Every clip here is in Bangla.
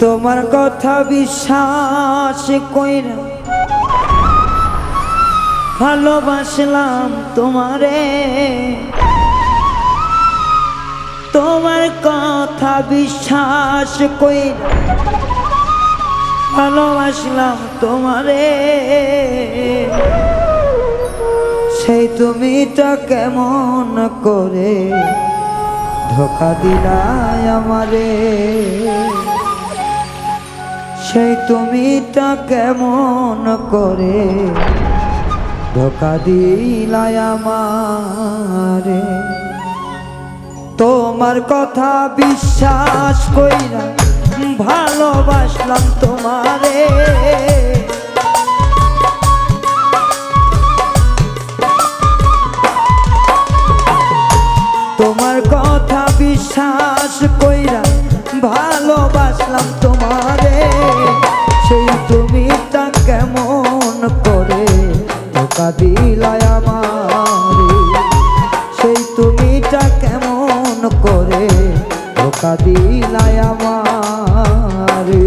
তোমার কথা বিশ্বাস কইরা ভালোবাসলাম তোমারে, তোমার কথা বিশ্বাস কইরা ভালোবাসলাম তোমারে। সেই তুমিটা কেমন করে ধোঁকা দিলাই আমারে, সেই তুমিটা কেমন করে ধোঁকা দিলাই আমারে। তোমার কথা বিশ্বাস কইরা ভালোবাসলাম তোমারে, তোমার কথা বিশ্বাস কইরা ভালোবাসলাম তোমারে। সেই তুমিটা কেমন করে ধোঁকা দিলাই আমারে, সেই তুমিটা কেমন করে ধোঁকা দিলাই আমারে।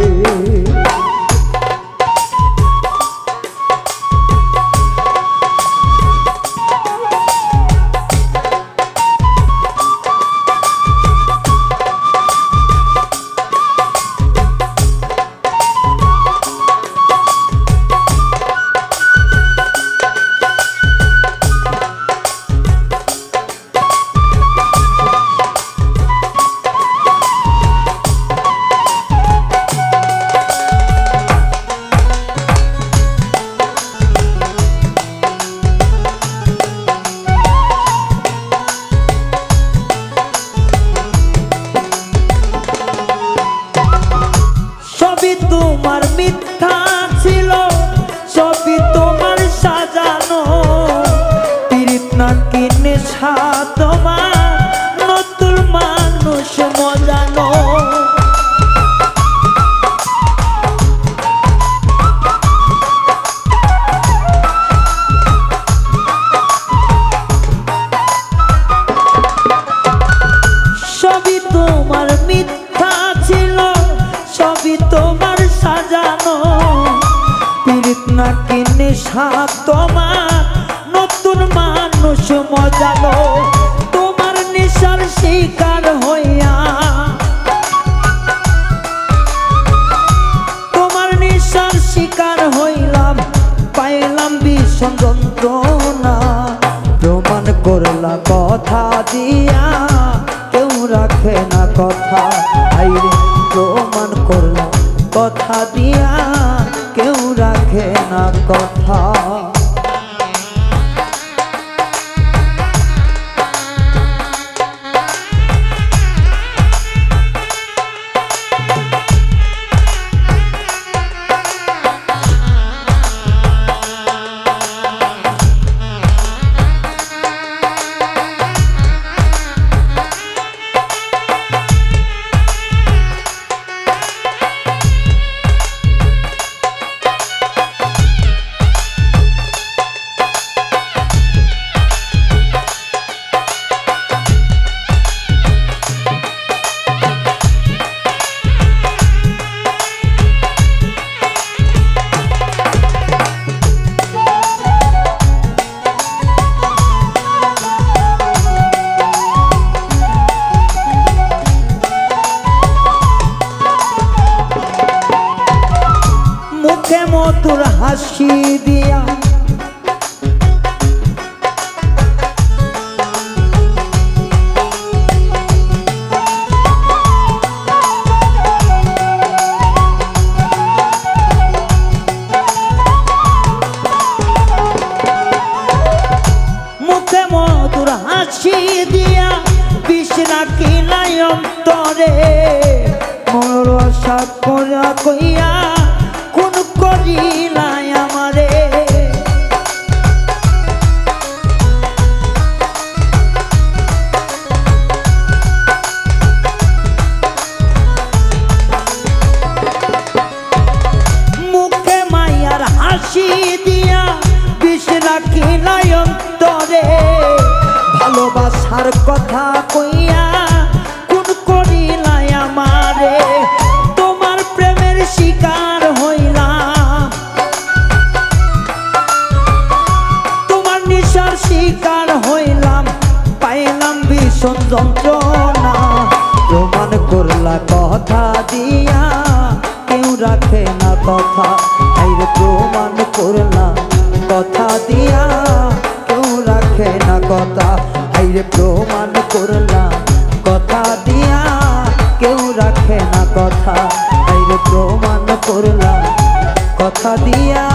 তোমার মিথ্যা ছিল, সবই তোমার সাজানো, পীড়িত নাকি নেশা তোমার, নতুন মানুষ মজানো। সবই তোমার মিথ্যা ছিল, সবই তোমার সাজানো, পীড়িত নাকি নেশা তোমার, নতুন মানুষ মজালো। তোমার নেশার শিকার হইয়া, তোমার নেশার শিকার হইলাম, পাইলাম ভীষণ যন্ত্রণা। প্রমাণ করলা কথা দিয়া, কেউ রাখে না কথা, আইরে প্রমাণ করলা কথা দিয়া, কেউ রাখে না কথা। মধুর হাসি দিয়া, মুখে মধুর হাসি দিয়া, বিষ রাখিলাই অন্তরে, মনোর আশা করা কইয়া কোন করিলা হাসি দিয়া বিষ রাখিলাই অন্তরে ভালোবাসার কথা কইয়া কোন করিলাই আমারে তোমার প্রেমের শিকার হইলাম তোমার নিশার শিকার হইলাম পাইলাম ভীষণ যন্ত্রণা প্রমাণ করলা কথা দিয়া কেউ রাখে না কথা আইরে প্রমাণ করলা কথা দিয়া কেউ রাখে না কথা আইরে প্রমাণ করলা কথা দিয়া কেউ রাখে না কথা আইরে প্রমাণ করলা কথা দিয়া